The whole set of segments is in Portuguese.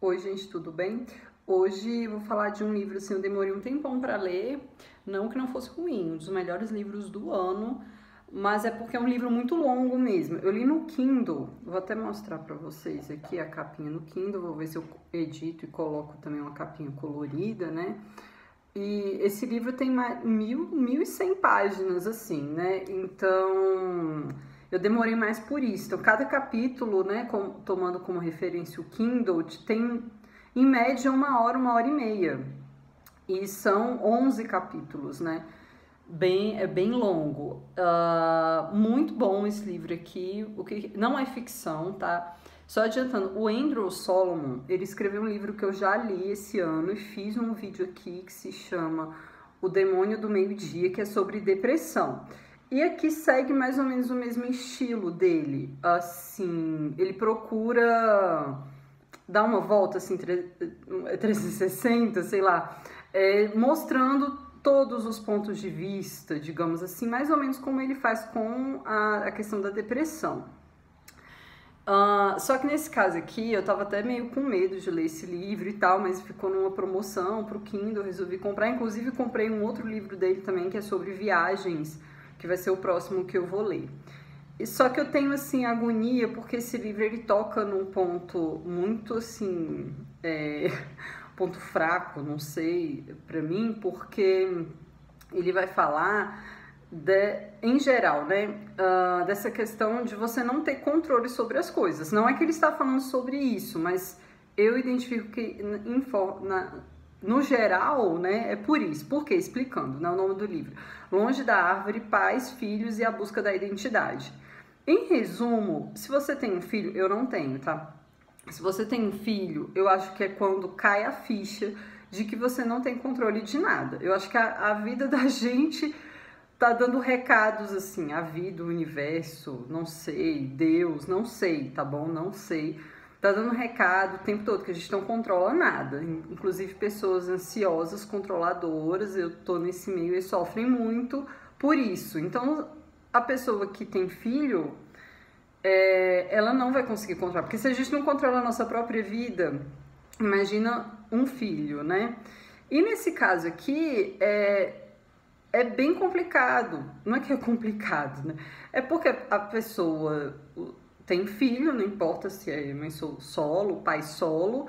Oi, gente, tudo bem? Hoje eu vou falar de um livro, assim, eu demorei um tempão para ler, não que não fosse ruim, um dos melhores livros do ano, mas é porque é um livro muito longo mesmo. Eu li no Kindle, vou até mostrar para vocês aqui a capinha no Kindle, vou ver se eu edito e coloco também uma capinha colorida, né? E esse livro tem mais 1.100 páginas, assim, né? Então, eu demorei mais por isso. Então, cada capítulo, né, tomando como referência o Kindle, tem, em média, 1 hora e meia. E são 11 capítulos, né? É bem longo. Muito bom esse livro aqui. O que não é ficção, tá? Só adiantando, o Andrew Solomon, ele escreveu um livro que eu já li esse ano e fiz um vídeo aqui que se chama O Demônio do Meio-Dia, que é sobre depressão. E aqui segue mais ou menos o mesmo estilo dele. Assim, ele procura dar uma volta, assim, 360, sei lá, mostrando todos os pontos de vista, digamos assim, mais ou menos como ele faz com a questão da depressão. Só que nesse caso aqui, eu tava até meio com medo de ler esse livro e tal, mas ficou numa promoção pro Kindle, eu resolvi comprar. Inclusive, comprei um outro livro dele também, que é sobre viagens, que vai ser o próximo que eu vou ler. Só que eu tenho, assim, agonia, porque esse livro, ele toca num ponto muito, assim, ponto fraco, não sei, pra mim, porque ele vai falar, em geral, né, dessa questão de você não ter controle sobre as coisas. Não é que ele está falando sobre isso, mas eu identifico que, no geral, né, é por isso. Por quê? Explicando, né, o nome do livro. Longe da árvore, pais, filhos e a busca da identidade. Em resumo, se você tem um filho, eu não tenho, tá? Se você tem um filho, eu acho que é quando cai a ficha de que você não tem controle de nada. Eu acho que a vida da gente tá dando recados assim, a vida, o universo, não sei, Deus, não sei, tá bom? Não sei. Tá dando recado o tempo todo que a gente não controla nada. Inclusive pessoas ansiosas, controladoras, eu tô nesse meio e sofrem muito por isso. Então, a pessoa que tem filho, ela não vai conseguir controlar. Porque se a gente não controla a nossa própria vida, imagina um filho, né? E nesse caso aqui, é bem complicado. Não é que é complicado, né? É porque a pessoa tem filho, não importa se é mãe solo, pai solo,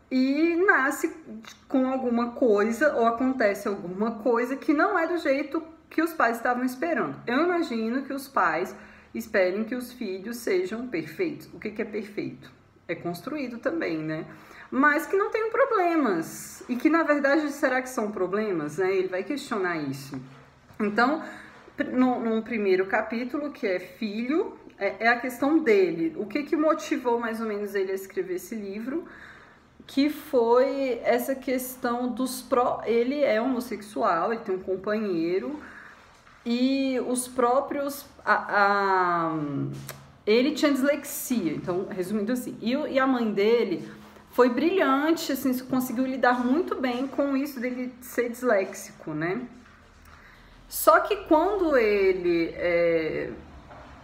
e nasce com alguma coisa ou acontece alguma coisa que não é do jeito que os pais estavam esperando. Eu imagino que os pais esperem que os filhos sejam perfeitos. O que é perfeito? É construído também, né? Mas que não tenham problemas. E que, na verdade, será que são problemas? Né? Ele vai questionar isso. Então, no primeiro capítulo, que é filho, é a questão dele. O que motivou, mais ou menos, ele a escrever esse livro? Que foi essa questão ele é homossexual, ele tem um companheiro, e os próprios... ele tinha dislexia, então, resumindo assim, e a mãe dele foi brilhante, assim, conseguiu lidar muito bem com isso dele ser disléxico, né? Só que quando ele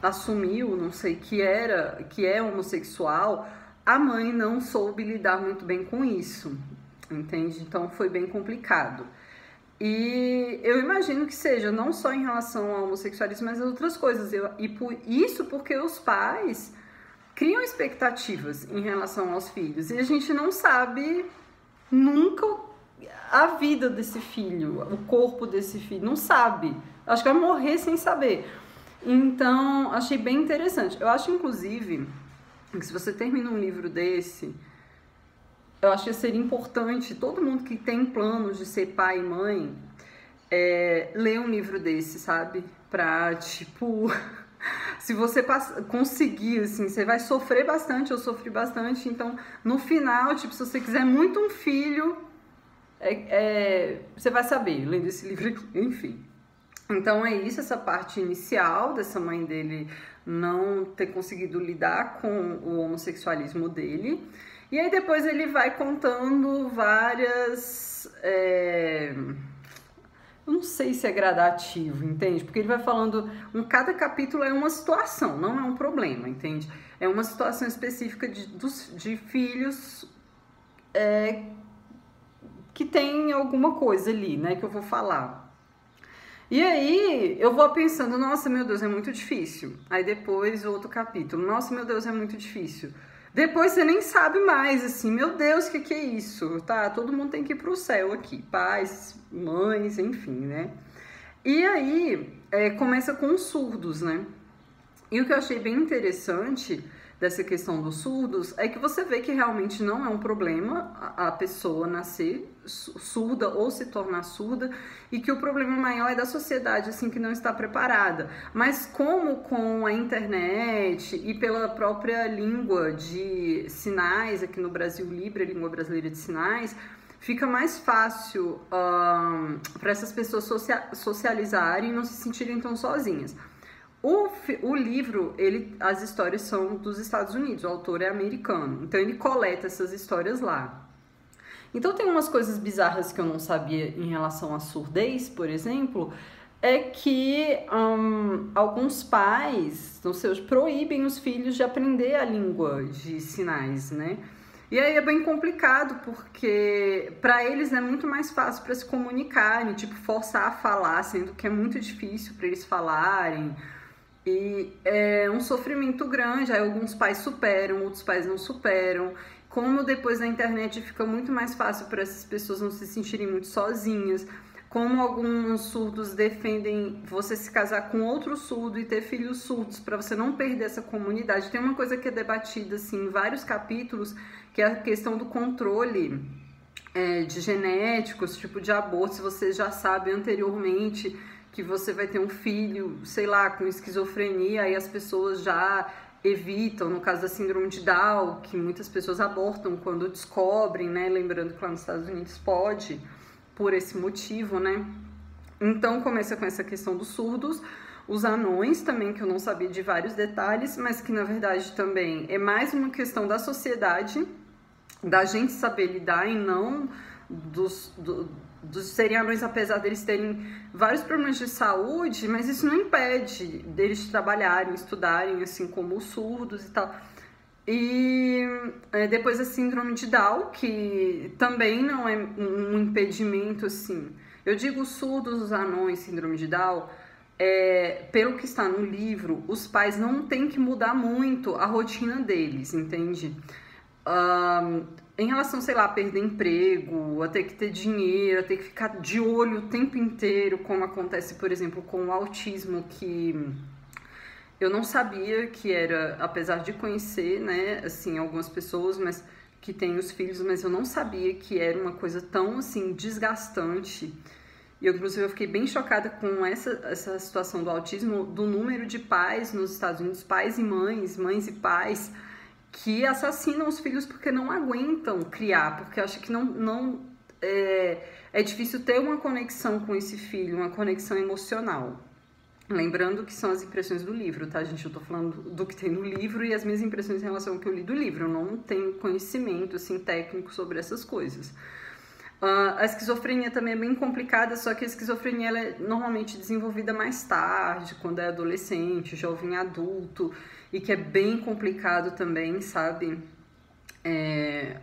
assumiu, não sei, que é homossexual, a mãe não soube lidar muito bem com isso, entende? Então foi bem complicado. E eu imagino que seja não só em relação ao homossexualismo, mas a outras coisas. Isso porque os pais criam expectativas em relação aos filhos. E a gente não sabe nunca a vida desse filho, o corpo desse filho. Não sabe. Acho que vai morrer sem saber. Então, achei bem interessante. Eu acho, inclusive, que se você termina um livro desse... Eu acho que seria importante, todo mundo que tem planos de ser pai e mãe, ler um livro desse, sabe? Pra, tipo, se você conseguir, assim, você vai sofrer bastante, eu sofri bastante, então, no final, tipo, se você quiser muito um filho, você vai saber, lendo esse livro aqui, enfim. Então, é isso, essa parte inicial dessa mãe dele não ter conseguido lidar com o homossexualismo dele. E aí depois ele vai contando várias... eu não sei se é gradativo, entende? Porque ele vai falando... Cada capítulo é uma situação, não é um problema, entende? É uma situação específica de filhos que tem alguma coisa ali, né, que eu vou falar. E aí eu vou pensando, nossa, meu Deus, é muito difícil. Aí depois outro capítulo, nossa, meu Deus, é muito difícil. Depois você nem sabe mais, assim, meu Deus, o que é isso? Tá, todo mundo tem que ir pro céu aqui, pais, mães, enfim, né? E aí começa com os surdos, né? E o que eu achei bem interessante dessa questão dos surdos é que você vê que realmente não é um problema a pessoa nascer surda ou se tornar surda, e que o problema maior é da sociedade, assim, que não está preparada. Mas como com a internet e pela própria língua de sinais, aqui no Brasil, Libra, língua brasileira de sinais, fica mais fácil para essas pessoas socializarem e não se sentirem tão sozinhas. O livro, as histórias são dos Estados Unidos, o autor é americano, então ele coleta essas histórias lá. Então tem umas coisas bizarras que eu não sabia em relação à surdez, por exemplo, é que alguns pais, não sei, proíbem os filhos de aprender a língua de sinais, né? E aí é bem complicado, porque para eles é muito mais fácil para se comunicarem, tipo, forçar a falar, sendo que é muito difícil para eles falarem. E é um sofrimento grande, aí alguns pais superam, outros pais não superam. Como depois na internet fica muito mais fácil para essas pessoas não se sentirem muito sozinhas. Como alguns surdos defendem você se casar com outro surdo e ter filhos surdos para você não perder essa comunidade. Tem uma coisa que é debatida assim, em vários capítulos, que é a questão do controle de genéticos, tipo de aborto, se você já sabe anteriormente que você vai ter um filho, sei lá, com esquizofrenia, aí as pessoas já evitam, no caso da síndrome de Down, que muitas pessoas abortam quando descobrem, né? Lembrando que lá nos Estados Unidos pode, por esse motivo, né? Então começa com essa questão dos surdos, os anões também, que eu não sabia de vários detalhes, mas que na verdade também é mais uma questão da sociedade, da gente saber lidar e não dos serem anões, apesar deles terem vários problemas de saúde, mas isso não impede deles trabalharem, estudarem, assim como os surdos e tal. E depois a síndrome de Down, que também não é um impedimento, assim. Eu digo os surdos, os anões, síndrome de Down, pelo que está no livro, os pais não têm que mudar muito a rotina deles, entende? Em relação, sei lá, a perder emprego, a ter que ter dinheiro, a ter que ficar de olho o tempo inteiro, como acontece, por exemplo, com o autismo, que eu não sabia que era, apesar de conhecer, né, assim, algumas pessoas, mas que têm os filhos, mas eu não sabia que era uma coisa tão, assim, desgastante. E eu, inclusive, eu fiquei bem chocada com essa situação do autismo, do número de pais nos Estados Unidos, pais e mães e pais, que assassinam os filhos porque não aguentam criar, porque acham que não é difícil ter uma conexão com esse filho, uma conexão emocional. Lembrando que são as impressões do livro, tá, gente? Eu tô falando do que tem no livro e as minhas impressões em relação ao que eu li do livro. Eu não tenho conhecimento, assim, técnico sobre essas coisas. A esquizofrenia também é bem complicada, só que a esquizofrenia ela é normalmente desenvolvida mais tarde, quando é adolescente, jovem adulto, e que é bem complicado também, sabe? E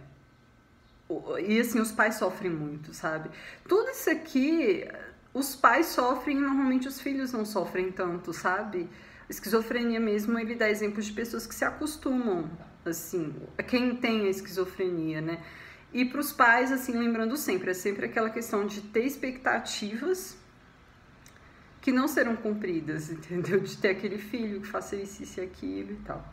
assim, os pais sofrem muito, sabe? Tudo isso aqui, os pais sofrem e normalmente os filhos não sofrem tanto, sabe? A esquizofrenia mesmo, ele dá exemplos de pessoas que se acostumam, assim, quem tem a esquizofrenia, né? E para os pais, assim, lembrando sempre, é sempre aquela questão de ter expectativas que não serão cumpridas, entendeu? De ter aquele filho que faça isso e aquilo e tal.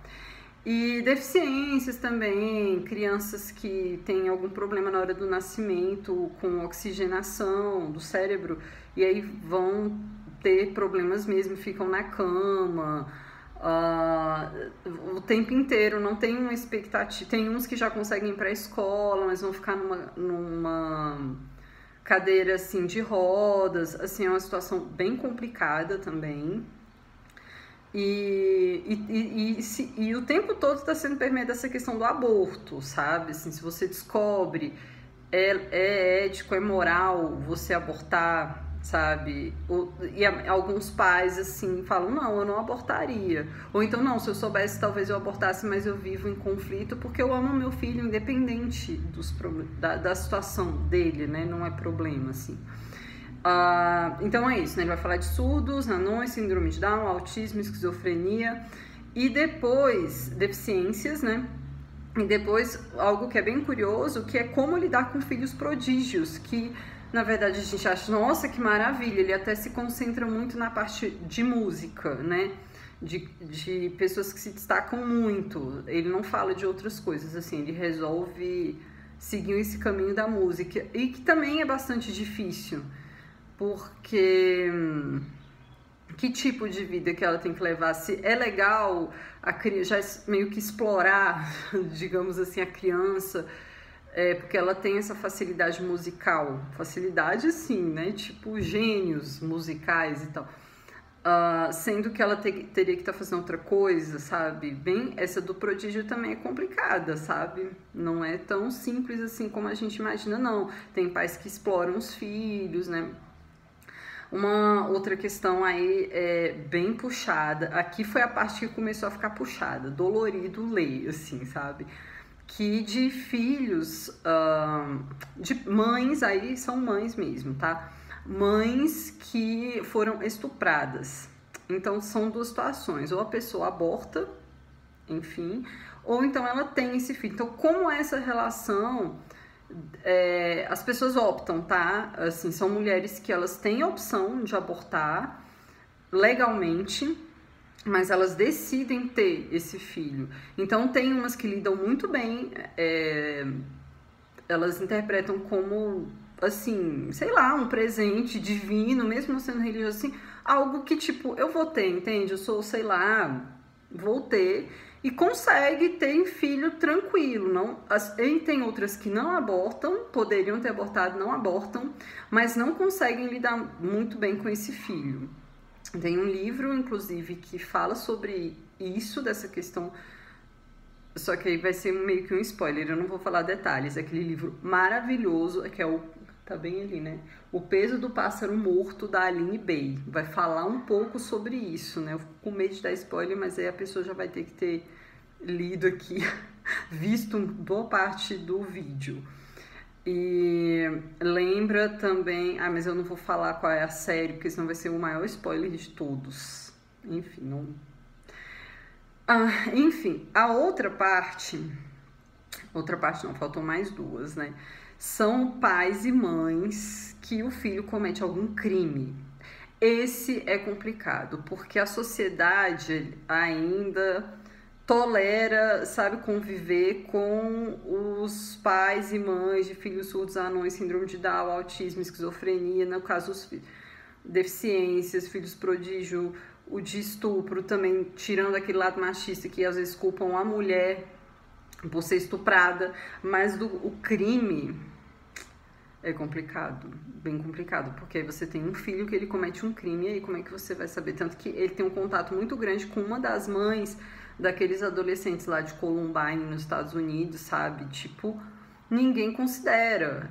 E deficiências também, crianças que têm algum problema na hora do nascimento com oxigenação do cérebro e aí vão ter problemas mesmo, ficam na cama o tempo inteiro, não tem uma expectativa. Tem uns que já conseguem ir para a escola, mas vão ficar numa cadeira assim de rodas, assim, é uma situação bem complicada também. E o tempo todo está sendo permeada essa questão do aborto, sabe? Assim, se você descobre, é ético, é moral você abortar, sabe? E alguns pais, assim, falam, não, eu não abortaria. Ou então, não, se eu soubesse, talvez eu abortasse, mas eu vivo em conflito porque eu amo meu filho, independente da situação dele, né? Não é problema, assim. Então é isso, né? Ele vai falar de surdos, anões, síndrome de Down, autismo, esquizofrenia e depois deficiências, né? E depois algo que é bem curioso, que é como lidar com filhos prodígios, que na verdade a gente acha, nossa, que maravilha, ele até se concentra muito na parte de música, né? De pessoas que se destacam muito. Ele não fala de outras coisas, assim, ele resolve seguir esse caminho da música, e que também é bastante difícil. Porque que tipo de vida que ela tem que levar? Se é legal já meio que explorar, digamos assim, a criança, porque ela tem essa facilidade musical. Facilidade, sim, né? Tipo gênios musicais e tal. Sendo que ela teria que estar fazendo outra coisa, sabe? Bem, essa do prodígio também é complicada, sabe? Não é tão simples assim como a gente imagina, não. Tem pais que exploram os filhos, né? Uma outra questão aí bem puxada. Aqui foi a parte que começou a ficar puxada. Dolorido ler, assim, sabe? Que de filhos, de mães, aí são mães mesmo, tá? Mães que foram estupradas. Então são duas situações. Ou a pessoa aborta, enfim, ou então ela tem esse filho. Então, como é essa relação? As pessoas optam, tá? Assim, são mulheres que elas têm a opção de abortar legalmente, mas elas decidem ter esse filho. Então tem umas que lidam muito bem, elas interpretam como, assim, sei lá, um presente divino, mesmo sendo religioso, assim, algo que tipo, eu vou ter, entende? Eu sou, sei lá, vou ter. E consegue ter filho tranquilo, não? E tem outras que não abortam, poderiam ter abortado, não abortam, mas não conseguem lidar muito bem com esse filho. Tem um livro, inclusive, que fala sobre isso, dessa questão, só que aí vai ser meio que um spoiler, eu não vou falar detalhes. Aquele livro maravilhoso, que é tá bem ali, né? O Peso do Pássaro Morto, da Aline Bay. Vai falar um pouco sobre isso, né? Eu fico com medo de dar spoiler, mas aí a pessoa já vai ter que ter lido aqui, visto boa parte do vídeo. E lembra também... mas eu não vou falar qual é a série, porque senão vai ser o maior spoiler de todos. Enfim, não... enfim, a outra parte não, faltam mais duas, né? São pais e mães que o filho comete algum crime. Esse é complicado, porque a sociedade ainda tolera, sabe, conviver com os pais e mães de filhos surdos, anões, síndrome de Down, autismo, esquizofrenia, no caso os deficiências, filhos prodígio, o de estupro também, tirando aquele lado machista que às vezes culpam a mulher por ser estuprada, mas o crime é complicado, bem complicado, porque aí você tem um filho que ele comete um crime, e aí como é que você vai saber? Tanto que ele tem um contato muito grande com uma das mães daqueles adolescentes lá de Columbine, nos Estados Unidos, sabe? Tipo, ninguém considera.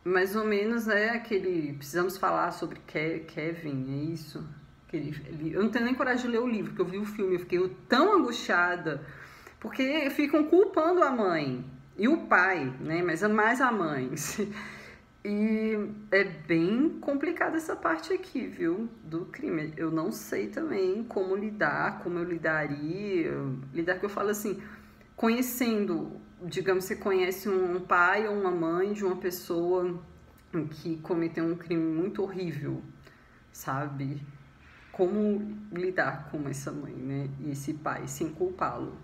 Mais ou menos aquele... Precisamos falar sobre Kevin, é isso? Eu não tenho nem coragem de ler o livro, porque eu vi o filme, eu fiquei tão angustiada, porque ficam culpando a mãe e o pai, né? Mas mais a mãe. E é bem complicada essa parte aqui, viu? Do crime. Eu não sei também como lidar, como eu lidaria. Lidar que eu falo assim, conhecendo, digamos, você conhece um pai ou uma mãe de uma pessoa que cometeu um crime muito horrível, sabe? Como lidar com essa mãe, né? E esse pai, sem culpá-lo.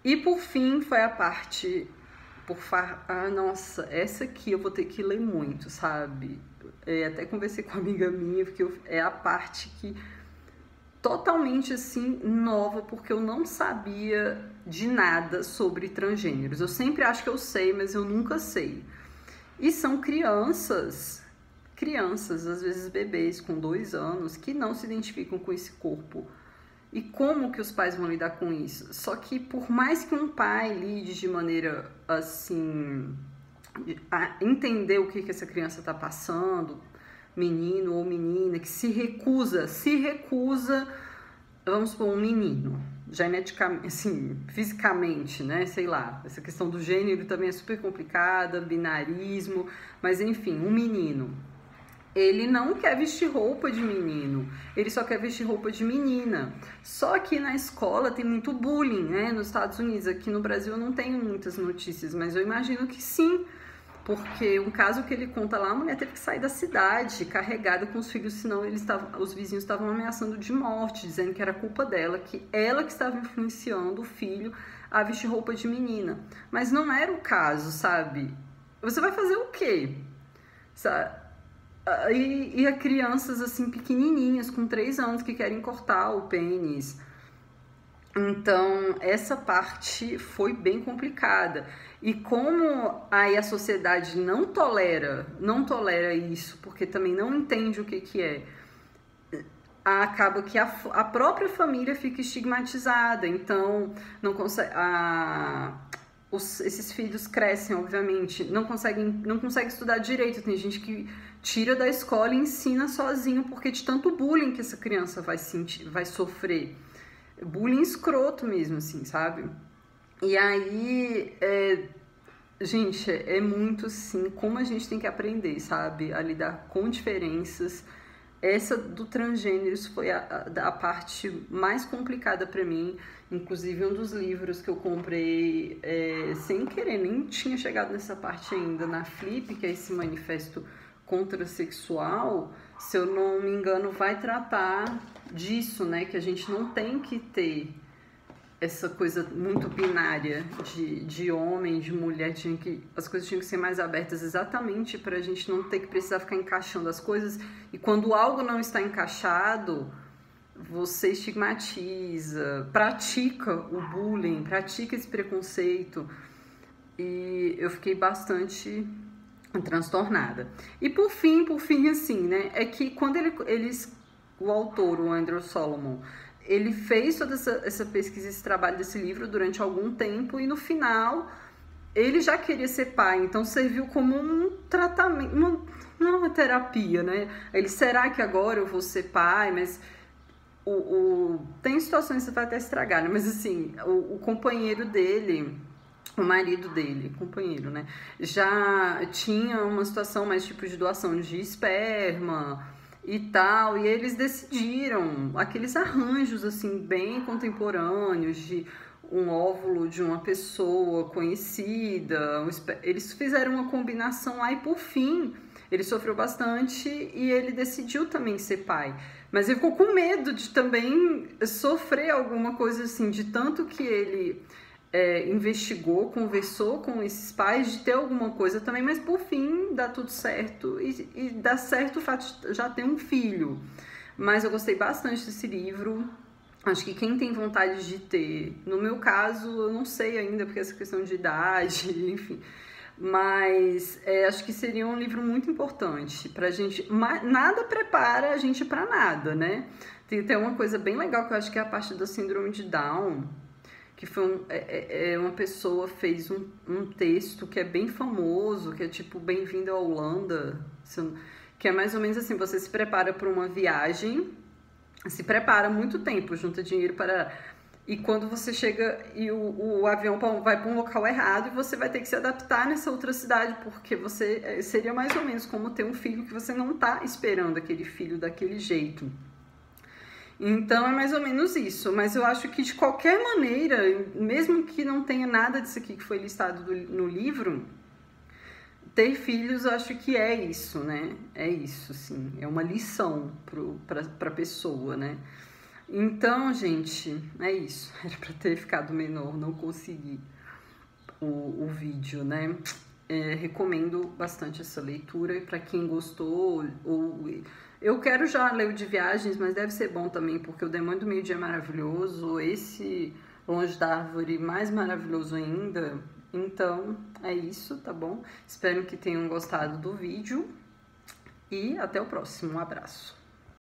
E por fim, foi a parte... nossa, essa aqui eu vou ter que ler muito, sabe? Até conversei com uma amiga minha, porque é a parte que... Totalmente, assim, nova, porque eu não sabia de nada sobre transgêneros. Eu sempre acho que eu sei, mas eu nunca sei. E são crianças, às vezes bebês com 2 anos, que não se identificam com esse corpo. E como que os pais vão lidar com isso? Só que por mais que um pai lide de maneira, assim, a entender o que essa criança está passando, menino ou menina que se recusa, vamos supor, um menino, geneticamente, assim, fisicamente, né, sei lá, essa questão do gênero também é super complicada, binarismo, mas enfim, um menino, ele não quer vestir roupa de menino, ele só quer vestir roupa de menina. Só que na escola tem muito bullying, né, nos Estados Unidos. Aqui no Brasil eu não tenho muitas notícias, mas eu imagino que sim, porque um caso que ele conta lá, a mulher teve que sair da cidade carregada com os filhos, senão os vizinhos estavam ameaçando de morte, dizendo que era culpa dela, que ela que estava influenciando o filho a vestir roupa de menina. Mas não era o caso, sabe? Você vai fazer o quê? Sabe? E a crianças assim pequenininhas, com 3 anos, que querem cortar o pênis. Então, essa parte foi bem complicada. E como aí a sociedade não tolera isso, porque também não entende o que é, acaba que a própria família fica estigmatizada. Então, não consegue... esses filhos crescem, obviamente, não conseguem estudar direito. Tem gente que tira da escola e ensina sozinho, porque de tanto bullying que essa criança vai sofrer. Bullying escroto mesmo, assim, sabe? E aí, gente, é muito assim, como a gente tem que aprender, sabe? A lidar com diferenças. Essa do transgêneros foi a parte mais complicada para mim. Inclusive, um dos livros que eu comprei sem querer, nem tinha chegado nessa parte ainda, na Flip, que é esse manifesto contrassexual, se eu não me engano, vai tratar disso, né? Que a gente não tem que ter essa coisa muito binária de homem, de mulher, as coisas tinham que ser mais abertas, exatamente para a gente não ter que precisar ficar encaixando as coisas. E quando algo não está encaixado, você estigmatiza, pratica o bullying, pratica esse preconceito. E eu fiquei bastante transtornada. E por fim, assim, né, é que quando o autor, o Andrew Solomon, ele fez toda essa pesquisa, esse trabalho desse livro durante algum tempo, e no final ele já queria ser pai, então serviu como um tratamento, uma terapia, né? Ele, será que agora eu vou ser pai? Mas tem situações que você vai até estragar, né? Mas assim, o companheiro dele, o marido dele, companheiro, né, já tinha uma situação mais tipo de doação de esperma e tal, e eles decidiram aqueles arranjos assim bem contemporâneos de um óvulo de uma pessoa conhecida, eles fizeram uma combinação lá e por fim ele sofreu bastante e ele decidiu também ser pai, mas ele ficou com medo de também sofrer alguma coisa assim, de tanto que ele investigou, conversou com esses pais de ter alguma coisa também, mas por fim dá tudo certo e dá certo o fato de já ter um filho. Mas eu gostei bastante desse livro, acho que quem tem vontade de ter, no meu caso eu não sei ainda, porque essa questão de idade, enfim, mas acho que seria um livro muito importante pra gente, nada prepara a gente pra nada, né? Tem até uma coisa bem legal que eu acho que é a parte da síndrome de Down, que foi uma pessoa fez um texto que é bem famoso, que é tipo Bem-vindo à Holanda, que é mais ou menos assim, você se prepara para uma viagem, se prepara muito tempo, junta dinheiro para... E quando você chega e o avião vai para um local errado e você vai ter que se adaptar nessa outra cidade, porque você seria mais ou menos como ter um filho que você não está esperando aquele filho daquele jeito. Então é mais ou menos isso, mas eu acho que de qualquer maneira, mesmo que não tenha nada disso aqui que foi listado no livro, ter filhos eu acho que é isso, né? É isso, sim, é uma lição pra pessoa, né? Então, gente, é isso. Era pra ter ficado menor, não consegui o vídeo, né? Recomendo bastante essa leitura e para quem gostou eu quero já ler o de viagens, mas deve ser bom também, porque o Demônio do Meio-Dia é maravilhoso, esse Longe da Árvore mais maravilhoso ainda. Então, é isso, tá bom? Espero que tenham gostado do vídeo e até o próximo. Um abraço.